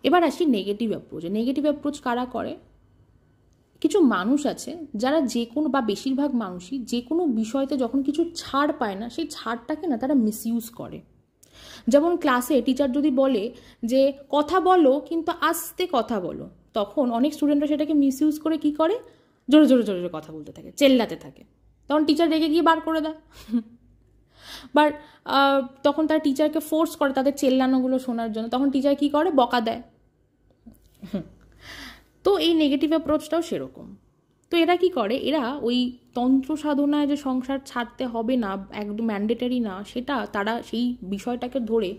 Speaker 1: এবার আসি নেগেটিভ অ্যাপ্রোচে। নেগেটিভ অ্যাপ্রোচ কারা করে? কিছু মানুষ আছে যারা যে কোনো, বা বেশিরভাগ মানুষই যে কোনো বিষয়তে যখন কিছু ছাড় পায় না, সেই ছাড়টাকে না তারা মিসইউজ করে। যেমন ক্লাসে টিচার যদি বলে যে কথা বলো কিন্তু আস্তে কথা বলো, তখন অনেক স্টুডেন্টরা সেটাকে মিসইউজ করে কি করে, জোরে জোরে জোরে জোরে কথা বলতে থাকে, চেল্লাতে থাকে। তখন টিচার রেগে গিয়ে বার করে দেয়। বাট তখন তার টিচারকে ফোর্স করে তাদের চেল্লানোগুলো শোনার জন্য, তখন টিচার কি করে, বকা দেয়। তো এই নেগেটিভ অ্যাপ্রোচটাও সেরকম। তো এরা কি করে, এরা ওই তন্ত্র সাধনায় যে সংসার ছাড়তে হবে না, একদম ম্যান্ডেটারি না, সেটা তারা সেই বিষয়টাকে ধরে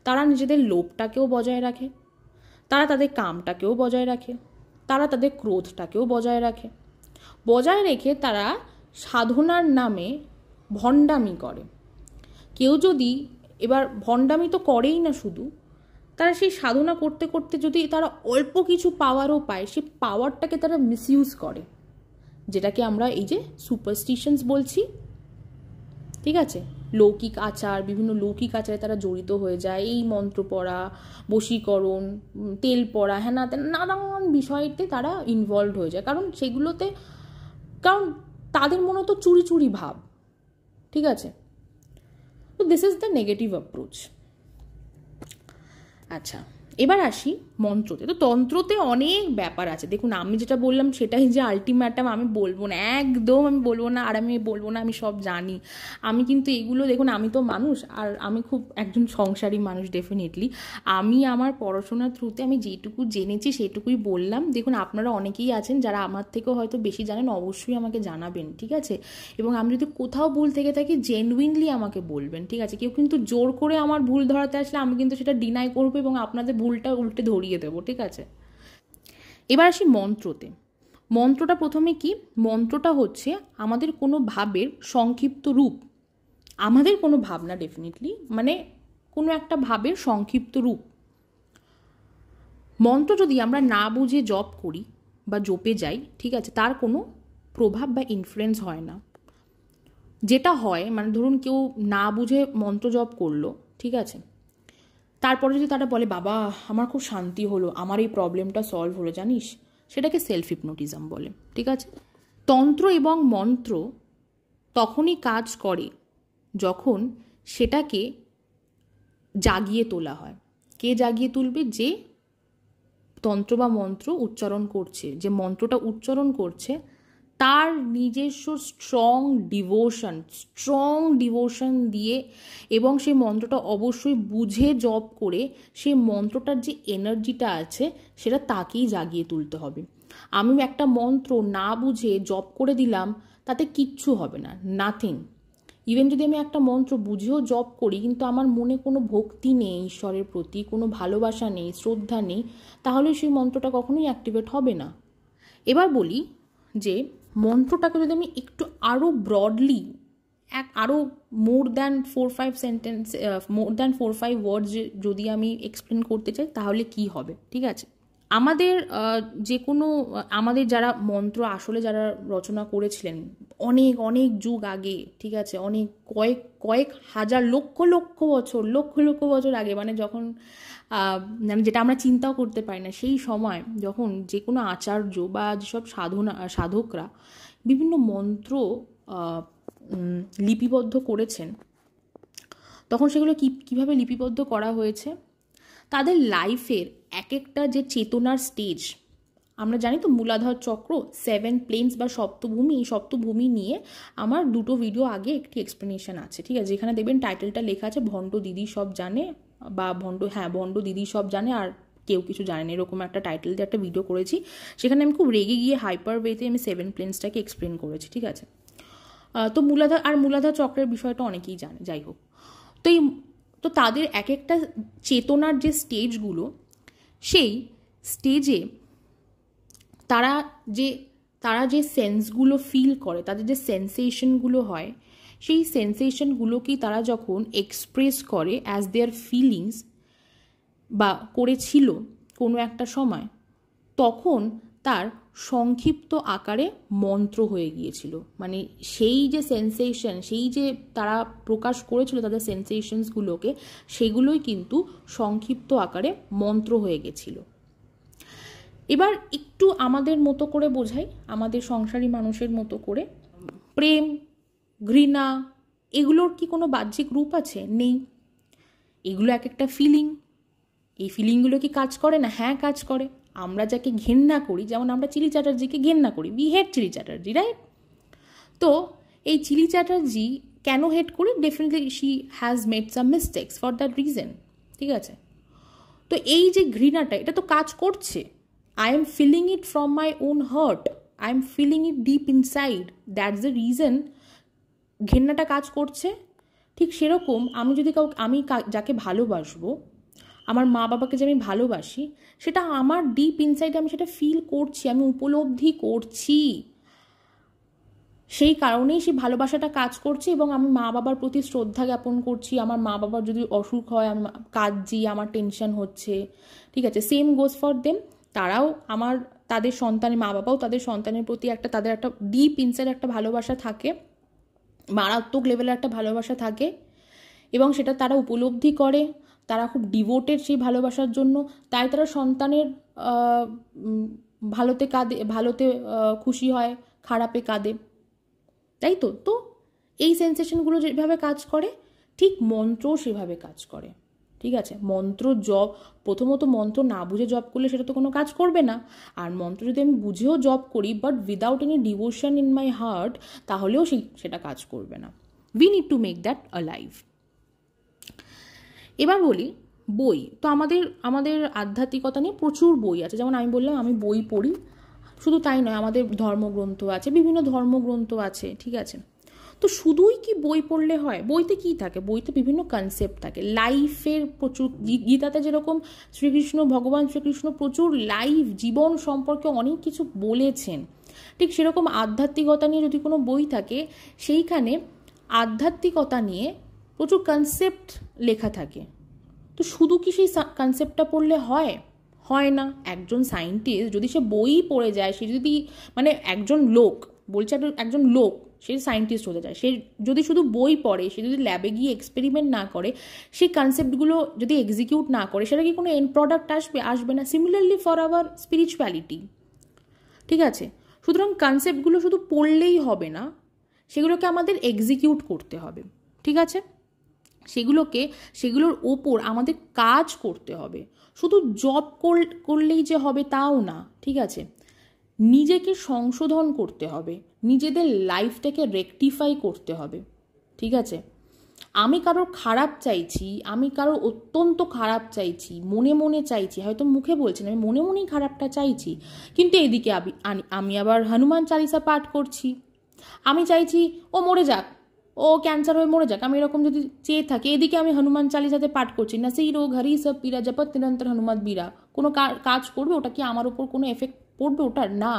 Speaker 1: তারা নিজেদের লোভটাকেও বজায় রাখে, তারা তাদের কামটাকেও বজায় রাখে, তারা তাদের ক্রোধটাকেও বজায় রাখে, বজায় রেখে তারা সাধনার নামে ভণ্ডামি করে। কেউ যদি এবার ভণ্ডামি তো করেই না, শুধু তারা সেই সাধনা করতে করতে যদি তারা অল্প কিছু পাওয়ারও পায়, সেই পাওয়ারটাকে তারা মিসইউজ করে, যেটাকে আমরা এই যে সুপারস্টিশনস বলছি, ঠিক আছে? লৌকিক আচার, বিভিন্ন লৌকিক আচারে তারা জড়িত হয়ে যায়, এই মন্ত্র পড়া, বশীকরণ, তেল পড়া, হ্যাঁ না নানান বিষয়তে তারা ইনভলভ হয়ে যায়, কারণ সেগুলোতে, কারণ তাদের মনে তো চুরি চুরি ভাব, ঠিক আছে? তো this is the negative approach. আচ্ছা, এবার আসি মন্ত্রতে। তো তন্ত্রতে অনেক ব্যাপার আছে। দেখুন, আমি যেটা বললাম সেটাই যে আলটিমেটাম আমি বলবো না, একদম আমি বলবো না, আর আমি বলবো না আমি সব জানি। আমি কিন্তু এগুলো, দেখুন আমি তো মানুষ, আর আমি খুব একজন সংসারী মানুষ ডেফিনেটলি। আমি আমার পড়াশোনার থ্রুতে আমি যেটুকু জেনেছি সেটুকুই বললাম। দেখুন, আপনারা অনেকেই আছেন যারা আমার থেকেও হয়তো বেশি জানেন, অবশ্যই আমাকে জানাবেন, ঠিক আছে? এবং আমি যদি কোথাও ভুল থেকে থাকি জেনুইনলি আমাকে বলবেন, ঠিক আছে? কেউ কিন্তু জোর করে আমার ভুল ধরাতে আসলে আমি কিন্তু সেটা ডিনাই করবো এবং আপনাদের ভুলটা উল্টে ধরিয়ে দেবো, ঠিক আছে? এবার আসি মন্ত্রতে। মন্ত্রটা প্রথমে কি? মন্ত্রটা হচ্ছে আমাদের কোনো ভাবের সংক্ষিপ্ত রূপ, আমাদের কোনো ভাবনা, ডেফিনেটলি মানে কোনো একটা ভাবের সংক্ষিপ্ত রূপ। মন্ত্র যদি আমরা না বুঝে জপ করি বা জপে যাই, ঠিক আছে, তার কোনো প্রভাব বা ইনফ্লুয়েন্স হয় না। যেটা হয়, মানে ধরুন কেউ না বুঝে মন্ত্র জপ করলো, ঠিক আছে, তারপরে যদি তারা বলে বাবা আমার খুব শান্তি হলো, আমার এই প্রবলেমটা সলভ হলো, জানিস, সেটাকে সেলফ হিপনোটিজম বলে, ঠিক আছে? তন্ত্র এবং মন্ত্র তখনই কাজ করে যখন সেটাকে জাগিয়ে তোলা হয়। কে জাগিয়ে তুলবে? যে তন্ত্র বা মন্ত্র উচ্চারণ করছে, যে মন্ত্রটা উচ্চারণ করছে, তার নিজস্ব স্ট্রং ডিভোশন দিয়ে, এবং সেই মন্ত্রটা অবশ্যই বুঝে জপ করে সেই মন্ত্রটার যে এনার্জিটা আছে সেটা তাকেই জাগিয়ে তুলতে হবে। আমি একটা মন্ত্র না বুঝে জপ করে দিলাম, তাতে কিচ্ছু হবে না, নাথিং। ইভেন যদি আমি একটা মন্ত্র বুঝেও জপ করি কিন্তু আমার মনে কোনো ভক্তি নেই, ঈশ্বরের প্রতি কোনো ভালোবাসা নেই, শ্রদ্ধা নেই, তাহলে সেই মন্ত্রটা কখনোই অ্যাক্টিভেট হবে না। এবার বলি যে মন্ত্রটাকে যদি আমি একটু আরও ব্রডলি, আরও মোর দ্যান 4-5 ওয়ার্ডস যদি আমি এক্সপ্লেন করতে চাই, তাহলে কি হবে, ঠিক আছে? আমাদের যে কোনো, আমাদের যারা মন্ত্র আসলে যারা রচনা করেছিলেন অনেক অনেক যুগ আগে, ঠিক আছে, অনেক কয়েক হাজার লক্ষ লক্ষ বছর আগে, মানে যখন যেটা আমরা চিন্তাও করতে পারি না, সেই সময় যখন যে কোনো আচার্য বা যেসব সাধকরা বিভিন্ন মন্ত্র লিপিবদ্ধ করেছেন, তখন সেগুলো কীভাবে লিপিবদ্ধ করা হয়েছে, তাদের লাইফের এক একটা যে চেতনার স্টেজ, আমরা জানি তো মূলাধার চক্র, 7 প্লেনস বা সপ্তভূমি, এই সপ্তভূমি নিয়ে আমার 2টো ভিডিও আগে একটি এক্সপ্লেনেশন আছে, ঠিক আছে, যেখানে দেখবেন টাইটেলটা লেখা আছে ভণ্ড দিদি সব জানে, বা ভণ্ড দিদি সব জানে আর কেউ কিছু জানে না, এরকম একটা টাইটেল দিয়ে একটা ভিডিও করেছি। সেখানে আমি খুব রেগে গিয়ে হাইপার ওয়েতে আমি 7 প্লেনসটাকে এক্সপ্লেন করেছি, ঠিক আছে। তো মূলাধার চক্রের বিষয়টা অনেকেই জানে, যাই হোক। তো তাদের এক একটা চেতনার যে স্টেজগুলো, সেই স্টেজে তারা যে সেন্সগুলো ফিল করে, তাদের যে সেন্সেশনগুলো হয়, সেই সেন্সেশনগুলোকেই তারা যখন এক্সপ্রেস করে অ্যাজ দেয়ার ফিলিংস বা করেছিল কোনো একটা সময়, তখন তার সংক্ষিপ্ত আকারে মন্ত্র হয়ে গিয়েছিল। মানে সেই যে সেন্সেশন, সেই যে তারা প্রকাশ করেছিল তাদের সেন্সেশনসগুলোকে, সেগুলোই কিন্তু সংক্ষিপ্ত আকারে মন্ত্র হয়ে গেছিল। এবার একটু আমাদের মতো করে বোঝাই, আমাদের সংসারী মানুষের মতো করে, প্রেম, ঘৃণা, এগুলোর কি কোনো বাহ্যিক রূপ আছে? নেই। এগুলো এক একটা ফিলিং। এই ফিলিংগুলো কি কাজ করে না? হ্যাঁ, কাজ করে। আমরা যাকে ঘেন্না করি, যেমন আমরা চিলি চ্যাটার্জিকে ঘেন্না করি, we hate Chili Chatterjee, right? তো এই চিলি চ্যাটার্জি কেন হেট করি? Definitely she has made some mistakes for that reason, ঠিক আছে। তো এই যে ঘৃণাটা, এটা তো কাজ করছে। I am feeling it from my own heart. I am feeling it deep inside. That's the reason ঘেন্নাটা কাজ করছে। ঠিক সেরকম আমি যাকে ভালোবাসবো, আমার মা বাবাকে যে আমি ভালোবাসি, সেটা আমার ডিপ ইনসাইডে আমি সেটা ফিল করছি, আমি উপলব্ধি করছি। সেই কারণেই সেই ভালোবাসাটা কাজ করছে এবং আমি মা বাবার প্রতি শ্রদ্ধা জ্ঞাপন করছি। আমার মা বাবার যদি অসুখ হয়, আমি কাঁদছি, আমার টেনশন হচ্ছে, ঠিক আছে। Same goes for them. তারাও তাদের সন্তানের, মা বাবাও তাদের সন্তানের প্রতি তাদের একটা ডিপ ইনসাইড একটা ভালোবাসা থাকে, মারাত্মক লেভেলের একটা ভালোবাসা থাকে, এবং সেটা তারা উপলব্ধি করে। তারা খুব ডিভোটেড সেই ভালোবাসার জন্য, তাই তারা সন্তানের ভালোতে খুশি হয়, খারাপে কাঁদে, তাই তো। তো এই সেন্সেশনগুলো যেভাবে কাজ করে, ঠিক মন্ত্রও সেভাবে কাজ করে, ঠিক আছে। মন্ত্র জপ, প্রথমত মন্ত্র না বুঝে জপ করলে সেটা তো কোনো কাজ করবে না। আর মন্ত্র যদি আমি বুঝেও জপ করি, but without any devotion in my heart, তাহলেও সেটা কাজ করবে না। We need to make that alive. এবার বলি বই। তো আমাদের আধ্যাত্মিকতা নিয়ে প্রচুর বই আছে। যেমন আমি বললাম, আমি বই পড়ি। শুধু তাই নয়, আমাদের ধর্মগ্রন্থ আছে, বিভিন্ন ধর্মগ্রন্থ আছে, ঠিক আছে। তো শুধুই কি বই পড়লে হয়? বইতে কি থাকে? বইতে বিভিন্ন কনসেপ্ট থাকে, লাইফের প্রচুর। গীতাতে যেরকম ভগবান শ্রীকৃষ্ণ প্রচুর লাইফ, জীবন সম্পর্কে অনেক কিছু বলেছেন, ঠিক সেরকম আধ্যাত্মিকতা নিয়ে যদি কোনো বই থাকে, সেইখানে আধ্যাত্মিকতা নিয়ে প্রচুর কনসেপ্ট লেখা থাকে। তো শুধু কি সেই কনসেপ্টটা পড়লে হয় না। একজন সায়েন্টিস্ট যদি সে বই পড়ে যায়, সে যদি একজন লোক বলছে, একজন লোক সে সায়েন্টিস্ট হতে চায়, সে যদি শুধু বই পড়ে, সে যদি ল্যাবে গিয়ে এক্সপেরিমেন্ট না করে, সেই কনসেপ্টগুলো যদি এক্সিকিউট না করে, সেটা কি কোনো এন্ড প্রোডাক্ট আসবে না। সিমিলারলি ফর আওয়ার স্পিরিচুয়ালিটি, ঠিক আছে। সুতরাং কনসেপ্টগুলো শুধু পড়লেই হবে না, সেগুলোকে আমাদের এক্সিকিউট করতে হবে, ঠিক আছে। সেগুলোর ওপর আমাদের কাজ করতে হবে। শুধু জব করলেই যে হবে তাও না, ঠিক আছে। নিজেকে সংশোধন করতে হবে, নিজেদের লাইফটাকে রেকটিফাই করতে হবে, ঠিক আছে। আমি কারোর খারাপ চাইছি, আমি কারোর অত্যন্ত খারাপ চাইছি, মনে মনে চাইছি, হয়তো মুখে বলছি না, আমি মনে মনেই খারাপটা চাইছি, কিন্তু এদিকে আমি আবার হনুমান চালিসা পাঠ করছি। আমি চাইছি ও মরে যাক, ও ক্যান্সার হয়ে মরে যাক, আমি এরকম যদি চেয়ে থাকি, এদিকে আমি হনুমান চালিসাতে পাঠ করছি না, সেই রোগ হরি সব পীরা জপত নিরন্তর হনুমান বীরা, কোনো কাজ করবে? ওটা কি আমার ওপর কোনো এফেক্ট পড়বে? ওটার না।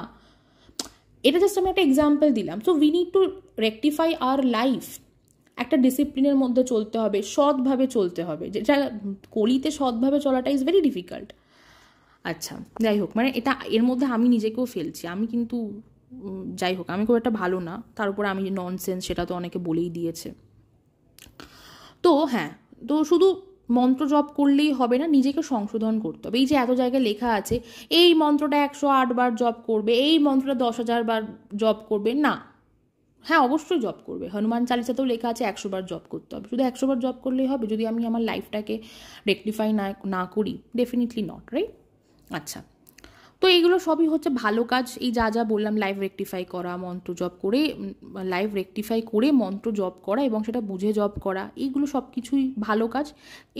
Speaker 1: এটা জাস্ট আমি একটা এক্সাম্পল দিলাম। So we need to rectify our life. একটা ডিসিপ্লিনের মধ্যে চলতে হবে, সৎভাবে চলতে হবে, যেটা কলিতে সৎভাবে চলাটা ইজ ভেরি ডিফিকাল্ট। আচ্ছা, যাই হোক, এর মধ্যে আমি নিজেকেও ফেলছি। আমি কিন্তু যাই হোক, আমি খুব একটা ভালো না, তার উপরে আমি ননসেন্স, সেটা তো অনেকে বলেই দিয়েছে। তো হ্যাঁ, তো শুধু মন্ত্র জপ করলেই হবে না, নিজেকে সংশোধন করতে হবে। এই যে এত জায়গায় লেখা আছে এই মন্ত্রটা 108 বার জপ করবে, এই মন্ত্রটা 10,000 বার জপ করবে, না। হ্যাঁ, অবশ্যই জপ করবে। হনুমান চালিসাতেও লেখা আছে 100 বার জপ করতে হবে। শুধু 100 বার জপ করলেই হবে যদি আমি আমার লাইফটাকে রেকটিফাই না করি? Definitely not, right? আচ্ছা, তো এইগুলো সবই হচ্ছে ভালো কাজ। এই যা যা বললাম, লাইভ রেকটিফাই করা, মন্ত্র জপ করে, লাইভ রেকটিফাই করে মন্ত্র জপ করা এবং সেটা বুঝে জপ করা, এইগুলো সব কিছুই ভালো কাজ।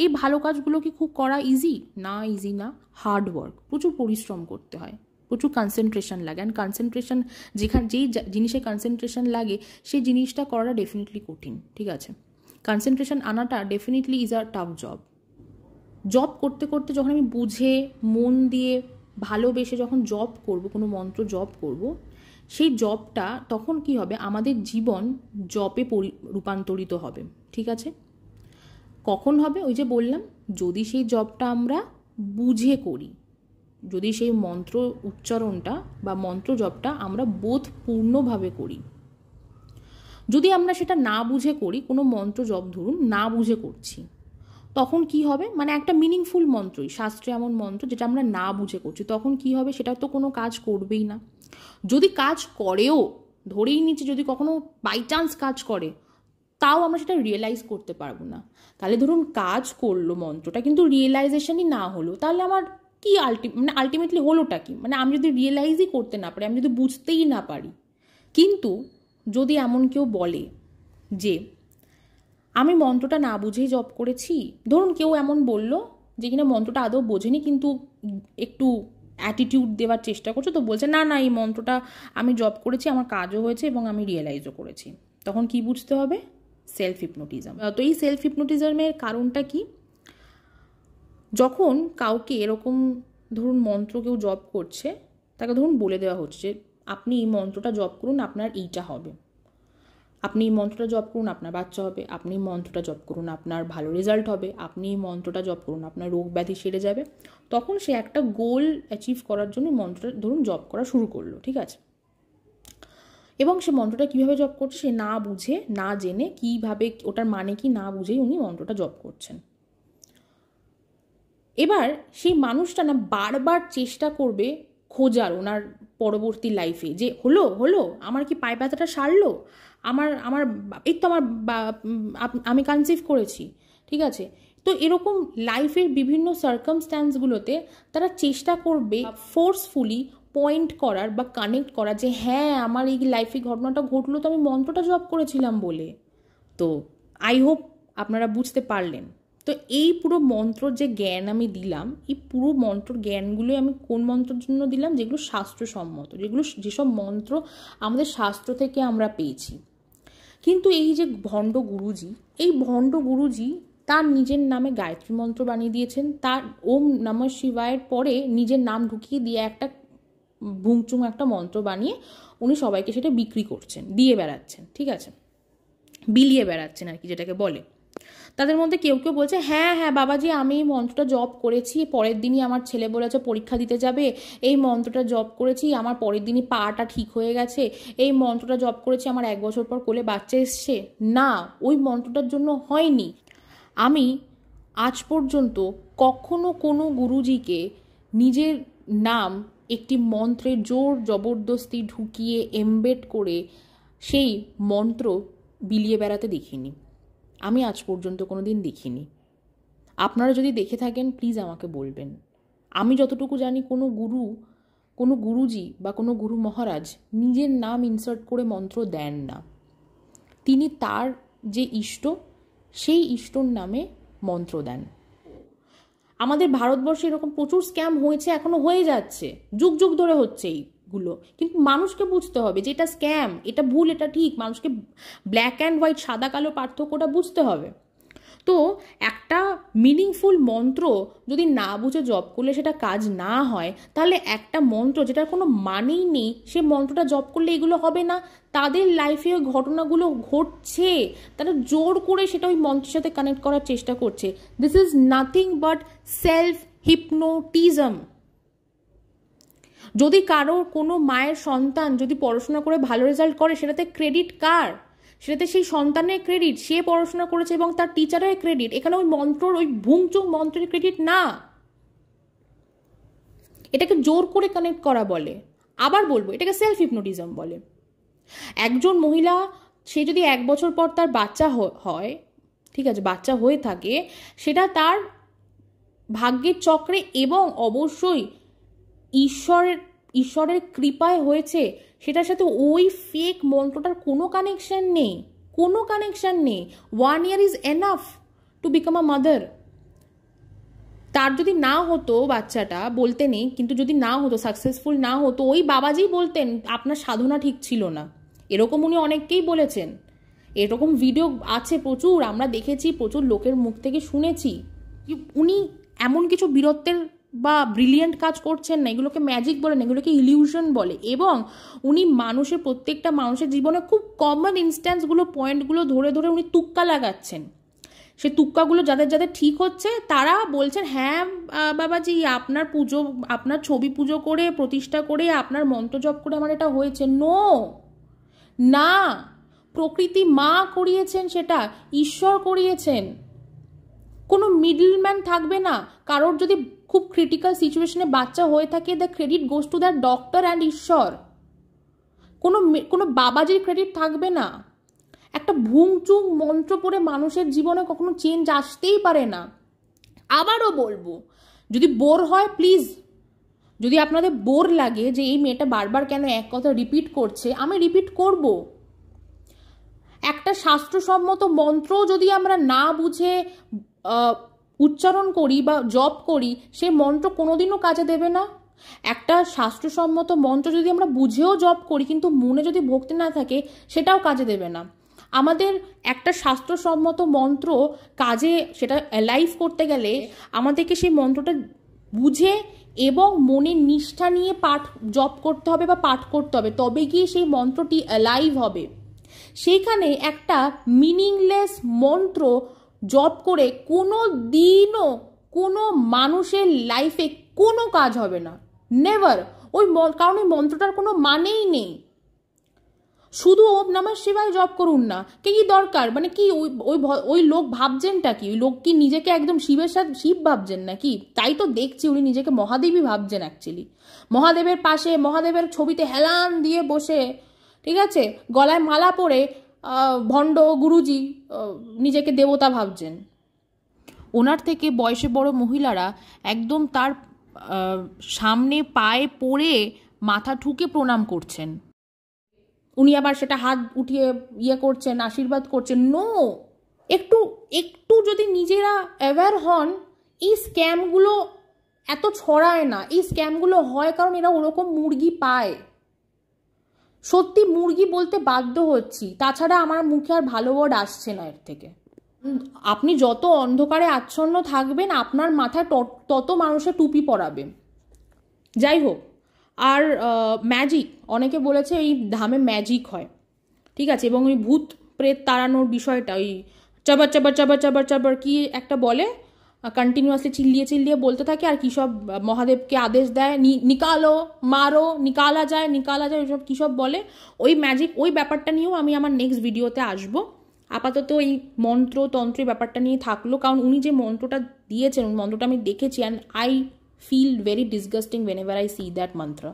Speaker 1: এই ভালো কাজগুলো কি খুব করা ইজি? না, ইজি না, হার্ড ওয়ার্ক, প্রচুর পরিশ্রম করতে হয়, প্রচুর কনসেন্ট্রেশন লাগে। অ্যান্ড কনসেন্ট্রেশন যেই জিনিসে কনসেন্ট্রেশন লাগে সেই জিনিসটা করাটা ডেফিনেটলি কঠিন, ঠিক আছে? কনসেন্ট্রেশন আনাটা definitely is a tough job. Job করতে করতে যখন আমি বুঝে, মন দিয়ে, ভালোবেসে যখন জব করব, কোনো মন্ত্র জব করব, সেই জবটা তখন কি হবে, আমাদের জীবন জবে রূপান্তরিত হবে, ঠিক আছে? কখন হবে? ওই যে বললাম, যদি সেই জবটা আমরা বুঝে করি, যদি সেই মন্ত্র উচ্চারণটা বা মন্ত্র জপটা আমরা বোধপূর্ণভাবে করি। যদি আমরা সেটা না বুঝে করি, কোনো মন্ত্র জপ ধরুন না বুঝে করছি, তখন কি হবে, মানে একটা মিনিংফুল মন্ত্রই, শাস্ত্রে এমন মন্ত্র যেটা আমরা না বুঝে করছি, তখন কি হবে, সেটা তো কোনো কাজ করবেই না। যদি কাজ করেও, ধরেই নিচ্ছে যদি কখনো বাই চান্স কাজ করে, তাও আমরা সেটা রিয়েলাইজ করতে পারবো না। তাহলে ধরুন কাজ করলো মন্ত্রটা, কিন্তু রিয়েলাইজেশনই না হলো, তাহলে আমার কি আলটিমেটলি হলোটা কি? মানে আমি যদি রিয়েলাইজই করতে না পারি, আমি যদি বুঝতেই না পারি। কিন্তু যদি এমন কেউ বলে যে আমি মন্ত্রটা না বুঝেই জপ করেছি, ধরুন কেউ এমন বলল যে কিনা মন্ত্রটা আদৌ বোঝেনি, কিন্তু একটু অ্যাটিটিউড দেওয়ার চেষ্টা করছে, তো বলছে না না এই মন্ত্রটা আমি জপ করেছি, আমার কাজও হয়েছে এবং আমি রিয়েলাইজও করেছি, তখন কি বুঝতে হবে? Self hypnotism. তো এই সেলফ হিপনোটিজমের কারণটা কি? যখন কাউকে এরকম ধরুন মন্ত্র কেউ জপ করছে, তাকে ধরুন বলে দেওয়া হচ্ছে আপনি এই মন্ত্রটা জপ করুন, আপনার এইটা হবে, আপনি এই মন্ত্রটা জপ করুন, আপনার বাচ্চা হবে, আপনি এই মন্ত্রটা জপ করুন, আপনার ভালো রেজাল্ট হবে, আপনি এই মন্ত্রটা জপ করুন, আপনার রোগ ব্যাধি সেরে যাবে। তখন সে একটা গোল অ্যাচিভ করার জন্য মন্ত্রটা ধরুন জপ করা শুরু করলো, ঠিক আছে? এবং সে মন্ত্রটা কীভাবে জপ করছে সে না বুঝে, না জেনে, কীভাবে ওটার মানে কি না বুঝেই উনি মন্ত্রটা জপ করছেন। এবার সেই মানুষটা না বারবার চেষ্টা করবে খোঁজার ওনার পরবর্তী লাইফে, যে হলো হলো আমার কি পায়ে ব্যথাটা সারলো, আমার আমার এই তো আমার আমি কনসিভ করেছি, ঠিক আছে? তো এরকম লাইফের বিভিন্ন সার্কামস্ট্যান্সগুলোতে তারা চেষ্টা করবে ফোর্সফুলি পয়েন্ট করার বা কানেক্ট করার, যে হ্যাঁ আমার এই লাইফে ঘটনাটা ঘটলো তো আমি মন্ত্রটা জপ করেছিলাম বলে। তো আই হোপ আপনারা বুঝতে পারলেন। তো এই পুরো মন্ত্রর যে জ্ঞান আমি দিলাম, এই পুরো মন্ত্রর জ্ঞানগুলো আমি কোন মন্ত্রের জন্য দিলাম? যেগুলো শাস্ত্রসম্মত, যেসব মন্ত্র আমাদের শাস্ত্র থেকে আমরা পেয়েছি। কিন্তু এই যে ভণ্ড গুরুজি, এই ভণ্ড গুরুজি তার নিজের নামে গায়ত্রী মন্ত্র বানিয়ে দিয়েছেন, তার ওম নমঃ শিবায়ের পরে নিজের নাম ঢুকিয়ে দিয়ে একটা ভুংচুং একটা মন্ত্র বানিয়ে উনি সবাইকে সেটা বিক্রি করছেন, দিয়ে বেড়াচ্ছেন, ঠিক আছে? বিলিয়ে বেড়াচ্ছেন আর কি, যেটাকে বলে। তাদের মধ্যে কেউ কেউ বলছে হ্যাঁ হ্যাঁ বাবাজি আমি এই মন্ত্রটা জপ করেছি, পরের দিনই আমার ছেলে বলেছে পরীক্ষা দিতে যাবে, এই মন্ত্রটা জপ করেছি, আমার পরের দিনই পাটা ঠিক হয়ে গেছে, এই মন্ত্রটা জপ করেছি, আমার 1 বছর পর কোলে বাচ্চা এসছে। না, ওই মন্ত্রটার জন্য হয়নি। আমি আজ পর্যন্ত কখনো কোনো গুরুজিকে নিজের নাম একটি মন্ত্রে জোর জবরদস্তি ঢুকিয়ে এমবেড করে সেই মন্ত্র বিলিয়ে বেড়াতে দেখিনি। আমি আজ পর্যন্ত কোনো দিন দেখিনি। আপনারা যদি দেখে থাকেন প্লিজ আমাকে বলবেন। আমি যতটুকু জানি কোনো গুরুজি বা কোনো গুরু মহারাজ নিজের নাম ইনসার্ট করে মন্ত্র দেন না। তিনি তার যে ইষ্ট সেই ইষ্টর নামে মন্ত্র দেন। আমাদের ভারতবর্ষে এরকম প্রচুর স্ক্যাম হয়েছে, এখনো হয়ে যাচ্ছে, যুগ যুগ ধরে হচ্ছে এইগুলো। কিন্তু মানুষকে বুঝতে হবে যে এটা স্ক্যাম, এটা ভুল, এটা ঠিক। মানুষকে ব্ল্যাক অ্যান্ড হোয়াইট, সাদা কালো পার্থক্যটা বুঝতে হবে। তো একটা মিনিংফুল মন্ত্র যদি না বুঝে জপ করলে সেটা কাজ না হয়, তাহলে একটা মন্ত্র যেটার কোনো মানেই নেই সে মন্ত্রটা জপ করলে এগুলো হবে না। তাদের লাইফে ওই ঘটনাগুলো ঘটছে, তারা জোর করে সেটা ওই মন্ত্রের সাথে কানেক্ট করার চেষ্টা করছে। This is nothing but self hypnotism. যদি কারোর কোনো মায়ের সন্তান যদি পড়াশোনা করে ভালো রেজাল্ট করে, সেটাতে ক্রেডিট কার? সেটাতে সেই সন্তানের ক্রেডিট, সে পড়াশোনা করেছে এবং তার টিচারের ক্রেডিট। এখানে ওই মন্ত্রর, ওই ভুংচুং মন্ত্রের ক্রেডিট না। এটাকে জোর করে কানেক্ট করা বলে। আবার বলবো, এটাকে সেলফ হিপনোটিজম বলে। একজন মহিলা, সে যদি 1 বছর পর তার বাচ্চা হয়, ঠিক আছে, বাচ্চা হয়ে থাকে, সেটা তার ভাগ্যের চক্রে এবং অবশ্যই ঈশ্বরের কৃপায় হয়েছে, সেটার সাথে ওই ফেক মন্ত্রটার কোনো কানেকশন নেই, কোনো কানেকশন নেই। 1 year is enough to become a mother. তার যদি না হতো, বাচ্চাটা বলতে নেই, কিন্তু যদি না হতো, সাকসেসফুল না হতো, ওই বাবাজি বলতেন আপনার সাধনা ঠিক ছিল না। এরকম উনি অনেককেই বলেছেন, এরকম ভিডিও আছে প্রচুর, আমরা দেখেছি, প্রচুর লোকের মুখ থেকে শুনেছি। উনি এমন কিছু বীরত্বের বা ব্রিলিয়েন্ট কাজ করছেন না, এগুলোকে ম্যাজিক বলে না, এগুলোকে ইলিউশন বলে। এবং উনি মানুষের, প্রত্যেকটা মানুষের জীবনে খুব কমন ইনস্ট্যান্সগুলো, পয়েন্টগুলো ধরে ধরে উনি তুক্কা লাগাচ্ছেন। সে তুক্কাগুলো যাদের যাদের ঠিক হচ্ছে তারা বলছেন হ্যাঁ বাবাজি, আপনার পুজো, আপনার ছবি পুজো করে, প্রতিষ্ঠা করে, আপনার মন্ত্র জপ করে আমার এটা হয়েছে। নো, না, প্রকৃতি মা করিয়েছেন, সেটা ঈশ্বর করিয়েছেন। কোনো মিডলম্যান থাকবে না। কারোর যদি খুব ক্রিটিক্যাল সিচুয়েশনে বাচ্চা হয়ে থাকে, the credit goes to the doctor and ঈশ্বর। কোনো বাবাজির ক্রেডিট থাকবে না। একটা ভুংচুং মন্ত্র পড়ে মানুষের জীবনে কখনো চেঞ্জ আসতেই পারে না। আবারও বলবো, যদি বোর হয় প্লিজ, যদি আপনাদের বোর লাগে যে এই মেয়েটা বারবার কেন এক কথা রিপিট করছে, আমি রিপিট করব। একটা শাস্ত্রসম্মত মন্ত্র যদি আমরা না বুঝে উচ্চারণ করি বা জপ করি, সেই মন্ত্র কোনোদিনও কাজে দেবে না। একটা শাস্ত্রসম্মত মন্ত্র যদি আমরা বুঝেও জপ করি, কিন্তু মনে যদি ভক্তি না থাকে, সেটাও কাজে দেবে না। আমাদের একটা শাস্ত্রসম্মত মন্ত্র কাজে, সেটা অ্যালাইভ করতে গেলে আমাদেরকে সেই মন্ত্রটা বুঝে এবং মনের নিষ্ঠা নিয়ে জপ করতে হবে বা পাঠ করতে হবে, তবে গিয়ে সেই মন্ত্রটি অ্যালাইভ হবে। সেইখানে একটা মিনিংলেস মন্ত্র জপ করে কোনো দিনও কোনো মানুষের লাইফে কোনো কাজ হবে না, নেভার। কারণ ওই মন্ত্রটার কোনো মানেই নেই। শুধু ওম নমঃ শিবায় জপ করুন না, কি দরকার? মানে কি ওই লোক ভাবছেনটা কি? ওই লোক কি নিজেকে একদম শিবের সাথে শিব ভাবছেন নাকি? তাই তো দেখছি উনি নিজেকে মহাদেবী ভাবছেন অ্যাকচুয়ালি। মহাদেবের পাশে, মহাদেবের ছবিতে হেলান দিয়ে বসে, ঠিক আছে, গলায় মালা পরে ভণ্ড গুরুজি নিজেকে দেবতা ভাবছেন। ওনার থেকে বয়সে বড় মহিলারা একদম তার সামনে পায়ে পড়ে মাথা ঠুকে প্রণাম করছেন। উনি আবার সেটা হাত উঠিয়ে করছেন, আশীর্বাদ করছেন। নো, একটু যদি নিজেরা অ্যাওয়্যার হন, এই স্ক্যামগুলো এত ছড়ায় না। এই স্ক্যামগুলো হয় কারণ এরা ওরকম মুরগি পায়। সত্যি মুরগি বলতে বাধ্য হচ্ছি, তাছাড়া আমার মুখে আর ভালো ওয়ার্ড আসছে না এর থেকে। আপনি যত অন্ধকারে আচ্ছন্ন থাকবেন, আপনার মাথায় তত মানুষের টুপি পরাবে। যাই হোক, আর ম্যাজিক, অনেকে বলেছে এই ধামে ম্যাজিক হয়, ঠিক আছে, এবং ওই ভূত প্রেত তাড়ানোর বিষয়টা, ওই চাবার চাবার চাবার চাবার চাবার কি একটা বলে, কন্টিনিউয়াসলি চিল্লিয়ে বলতে থাকে, আর কী সব মহাদেবকে আদেশ দেয়, নিকালো, মারো, নিকালা যায় ওইসব কী সব বলে। ওই ম্যাজিক, ওই ব্যাপারটা নিয়েও আমি আমার নেক্সট ভিডিওতে আসবো। আপাতত এই তন্ত্রের ব্যাপারটা নিয়ে থাকলো, কারণ উনি যে মন্ত্রটা দিয়েছেন, ওই মন্ত্রটা আমি দেখেছি, and I feel very disgusting whenever I see that mantra.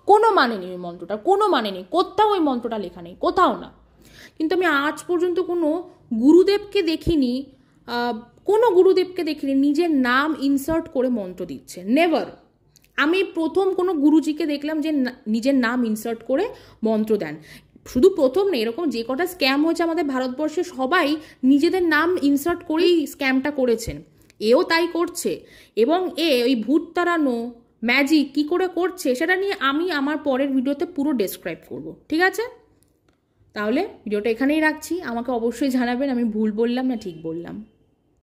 Speaker 1: কোনো মানে নেই ওই মন্ত্রটা, কোনো মানে নেই, কোথাও ওই মন্ত্রটা লেখা নেই, কোথাও না। কিন্তু আমি আজ পর্যন্ত কোনো গুরুদেবকে দেখিনি, নিজের নাম ইনসার্ট করে মন্ত্র দিচ্ছে, নেভার। আমি প্রথম কোনো গুরুজিকে দেখলাম যে নিজের নাম ইনসার্ট করে মন্ত্র দেন। শুধু প্রথম নেই, এরকম যে কটা স্ক্যাম হয়েছে আমাদের ভারতবর্ষে, সবাই নিজেদের নাম ইনসার্ট করেই স্ক্যামটা করেছেন। এও তাই করছে, এবং ওই ভূত তাড়ানো ম্যাজিক কি করে করছে সেটা নিয়ে আমি আমার পরের ভিডিওতে পুরো ডেসক্রাইব করব, ঠিক আছে? তাহলে ভিডিওটা এখানেই রাখছি। আমাকে অবশ্যই জানাবেন আমি ভুল বললাম না ঠিক বললাম।